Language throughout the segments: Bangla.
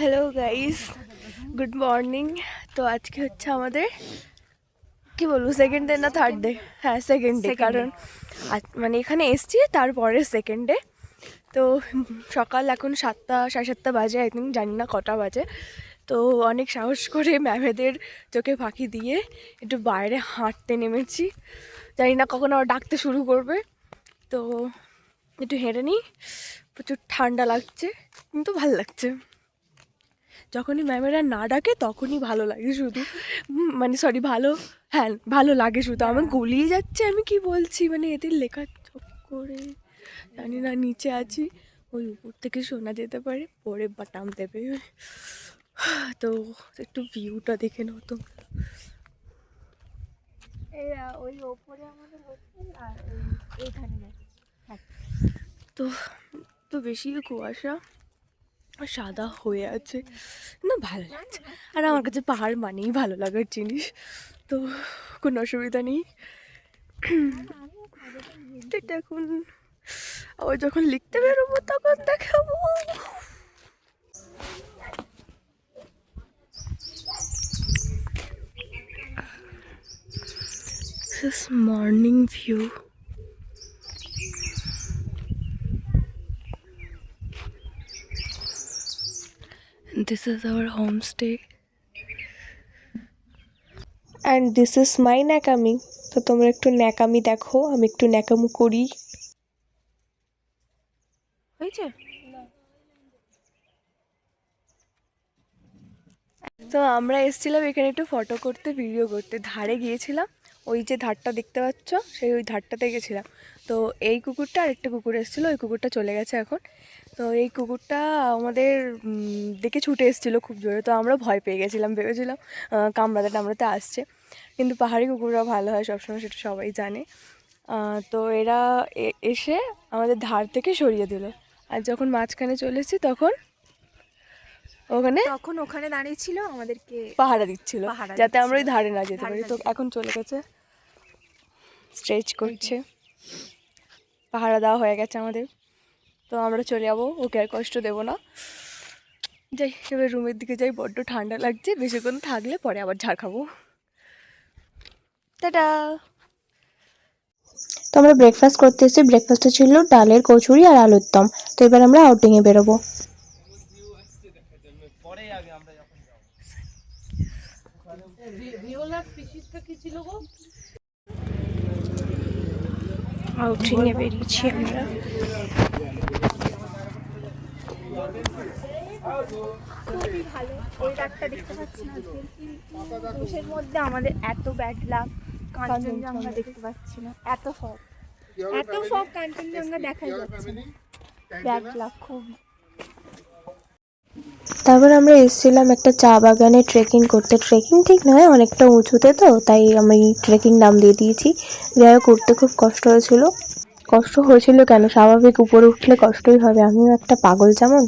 Hello guys, good morning. তো আজকে হচ্ছে আমাদের কি বলবো, সেকেন্ড ডে না থার্ড ডে? হ্যাঁ, সেকেন্ড ডে। কারণ মানে এখানে এসছি তারপরে সেকেন্ড ডে। তো সকাল এখন 7টা 7:30 বাজে, আই থিঙ্ক, জানি না কটা বাজে। তো অনেক সাহস করে ম্যামেদের চোখে ফাঁকি দিয়ে একটু বাইরে হাঁটতে নেমেছি। জানি না কখন আবার ডাকতে শুরু করবে, তো একটু হেঁটে নিই। প্রচুর ঠান্ডা লাগছে কিন্তু ভাল লাগছে। যখনই ম্যামেরা না ডাকে তখনই ভালো লাগে শুধু, মানে সরি, ভালো লাগে শুধু। আমার গলিয়ে যাচ্ছে, আমি কি বলছি, মানে এদের লেখা করে জানি না নিচে আছি, ওই উপর থেকে শোনা যেতে পারে, পরে বাটাম দেবে। তো একটু ভিউটা দেখে নাও তো। ওই ওপরে আমাদের হোস্টেল আর এইখানে যাচ্ছে। তো তো বেশি কুয়াশা সাদা হয়ে আছে না, ভালো লাগছে। আর আমার কাছে পাহাড় মানেই ভালো লাগার জিনিস, তো কোনো অসুবিধা নেই। এখন আবার যখন লিখতে বেরোবো তখন দেখাবো। This morning view. And this is our homestay. And this is my ন্যাকামি। তো তোমরা একটু ন্যাকামি দেখো, আমি একটু ন্যাকামু করি। হয়েছে? তো আমরা এসেছিলাম এখানে একটু ফটো করতে, ভিডিও করতে। ধারে গিয়েছিলাম, ওই যে ধারটা দেখতে পাচ্ছ, ওই ধারটাতে গেছিলাম। তো এই কুকুরটা আর একটা কুকুর এসেছিলো, ওই কুকুরটা চলে গেছে এখন। তো এই কুকুরটা আমাদের দেখে ছুটে এসেছিলো খুব জোরে। তো আমরা ভয় পেয়ে গেছিলাম, ভেবেছিলাম কামড়াতে আসছে। কিন্তু পাহাড়ি কুকুররা ভালো হয় সবসময়, সেটা সবাই জানে। তো এরা এসে আমাদের ধার থেকে সরিয়ে দিল। আর যখন মাঝখানে চলে এসেছি তখন ওখানে দাঁড়িয়ে ছিল, আমাদেরকে পাহারা দিচ্ছিল যাতে আমরা ওই ধারে না যেতে পারি। তো এখন চলে গেছে, স্ট্রেচ করছে, পাহারা দেওয়া হয়ে গেছে আমাদের। তো আমরা চলে যাবো, ওকে আর কষ্ট দেবো না। যাই এবার রুমের দিকে যাই, বড্ড ঠান্ডা লাগছে, বেশিক্ষণ থাকলে পরে আবার ঝাড় খাবো। টাটা। তো আমরা ব্রেকফাস্ট করতে এসেছি। ব্রেকফাস্টে ছিল ডালের কচুরি আর আলুর দম। তো এবার আমরা আউটিংয়ে বেরোবো। আউটিংয়ে বেরিয়েছি আমরা। খুবই ভালো, ওই রাতটা দেখতে পাচ্ছি না, দেশের মধ্যে আমাদের এত ব্যাড লাক, কাঞ্চনজঙ্ঘা দেখতে পাচ্ছি না। এত সব কাঞ্চনজঙ্ঘা দেখাই যাচ্ছে না, ব্যাড লাক খুবই। তারপর আমরা এসেছিলাম একটা চা বাগানে ট্রেকিং করতে। ট্রেকিং ঠিক নয়, অনেকটা উঁচুতে, তো তাই আমি ট্রেকিং নাম দিয়ে দিয়েছি। যাই হোক, করতে খুব কষ্ট হয়েছিল কেন, স্বাভাবিক, উপরে উঠলে কষ্টই হবে, আমিও একটা পাগল যেমন।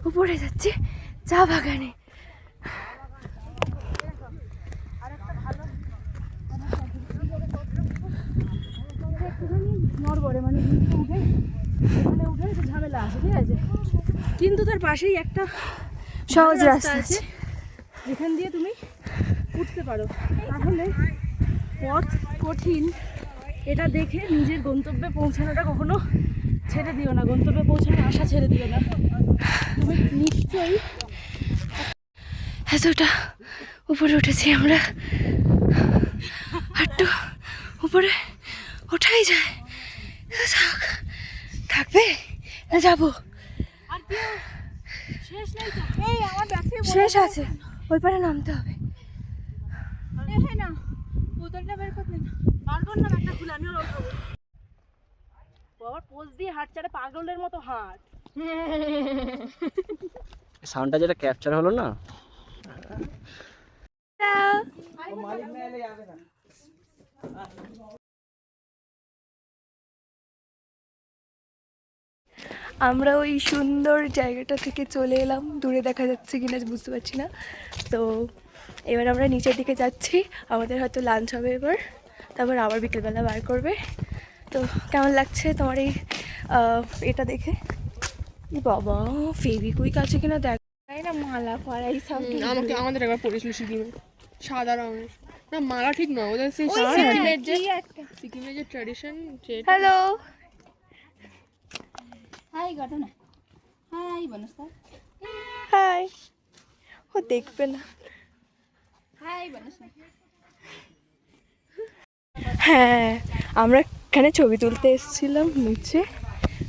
উপরে যাচ্ছে চা বাগানে। কিন্তু তার পাশেই একটা সহজ রাস্তা আছে যেখান দিয়ে তুমি উঠতে পারো। তাহলে পথ কঠিন, এটা দেখে নিজের গন্তব্যে পৌঁছানোটা কখনো ছেড়ে দিও না, গন্তব্যে পৌঁছানোর আশা ছেড়ে দিও না। তুমি নিশ্চয়ই। এতটা উপরে উঠেছি আমরা, একটু উপরে ওঠাই যায়। থাকবে না, যাবো, শেষ আছে, ওই পারে নামতে হবে। বোতলটা বের করতে না, পারবো না, একটা খুলে আমিও বাবার পোজ দিয়ে হাঁট, চারে পাগলের মতো হাঁট। সাউন্ডটা যেটা ক্যাপচার হলো না, আমরা ওই সুন্দর জায়গাটা থেকে চলে এলাম, দূরে দেখা যাচ্ছে কিনা বুঝতে পারছি না। তো এবার আমরা নিচের দিকে যাচ্ছি, আমাদের হয়তো লাঞ্চ হবে এবার, তারপর আবার বিকেলবেলা বার করবে। তো কেমন লাগছে তোমার এই এটা দেখে? ই বাবা, ফেভিকুইক আছে কিনা দেখ। তাই না, মালা পরা এই সব আমাদের একবার পড়েছিল সিকিমে সাদা রঙের, না মালা ঠিক নয়, ওদের সেই সিকিমের যে ট্র্যাডিশন। হ্যালো, হাই ঘটনা, হাই বনস্তা, হাই। ও দেখবে না। হাই বনস্তা। হ্যাঁ, আমরা এখানে ছবি তুলতে এসেছিলাম নিচে,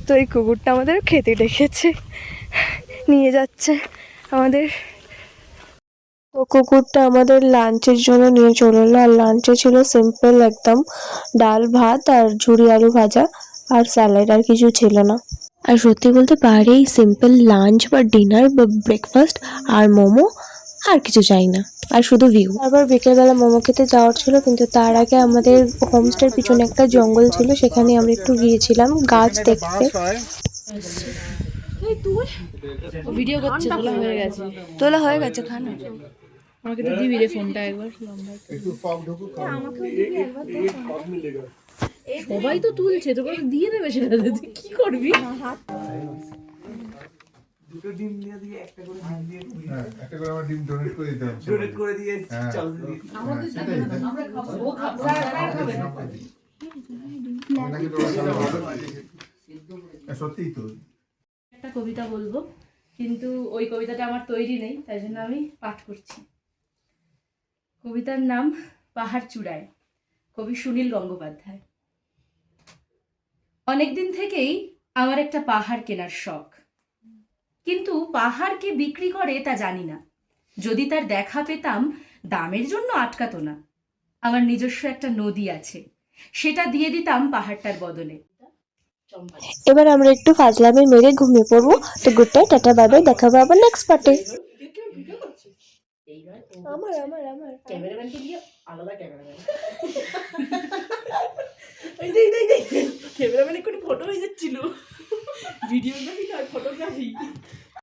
তো এই কুকুরটা আমাদের খেতে ডেকেছে, নিয়ে যাচ্ছে আমাদের। তো কুকুরটা আমাদের লাঞ্চের জন্য নিয়ে চলে এলো। আর লাঞ্চে ছিল সিম্পল একদম ডাল ভাত আর ঝুরি আলু ভাজা আর স্যালাড, আর কিছু ছিল না। আর সত্যি বলতে পাহাড়ে এই সিম্পল লাঞ্চ বা ডিনার বা ব্রেকফাস্ট আর মোমো, আর কিছু চাই না, আর শুধু ভিউ। তারপর বিকেলবেলা মোমো খেতে যাওয়ার ছিল, কিন্তু তার আগে আমাদের হোমস্টের পিছনে একটা জঙ্গল ছিল, সেখানে আমরা একটু গিয়েছিলাম গাছ দেখতে। ভিডিও করছে, তোলা হয়ে গেছে। তোলা হয়ে গেছে, খানা। আমাকে তো দিবি রে ফোনটা একবার। সবাই তো তুলছে, তোকে তো দিয়ে দেবে সেটা, তুই কি করবি? দুটো ডিম দিয়ে দিয়ে একটা করে ডিম দিয়ে একটা করে আমার ডিম ডোনেট করে দিতে হবে। ডোনেট করে দিয়ে চালতে দিয়ে আমাদের সাথে আমরা খাবো, ও খাবে সত্যিই তো। একটা কবিতা বলবো, কিন্তু ওই কবিতাটা আমার তৈরি নেই, তাই জন্য আমি পাঠ করছি। কবিতার নাম পাহাড় চূড়ায়, কবি সুনীল গঙ্গোপাধ্যায়। অনেকদিন থেকেই আমার একটা পাহাড় কেনার শখ, কিন্তু পাহাড় কে বিক্রি করে তা জানি না। যদি তার দেখা পেতাম দামের জন্য আটকাতো না। আমার নিজস্ব একটা নদী আছে, সেটা দিয়ে দিতাম পাহাড়টার বদলে। এবার আমরা একটু ফাজলামি মেরে ঘুমিয়ে পড়বো। তো good night, tata, bye bye, দেখা হবে আবার নেক্সট পার্টে। ক্যামেরাম্যানকে দিয়ে আলাদা ক্যামেরাম্যান, ক্যামেরাম্যান একটু ফটো হয়ে যাচ্ছিল ভিডিও।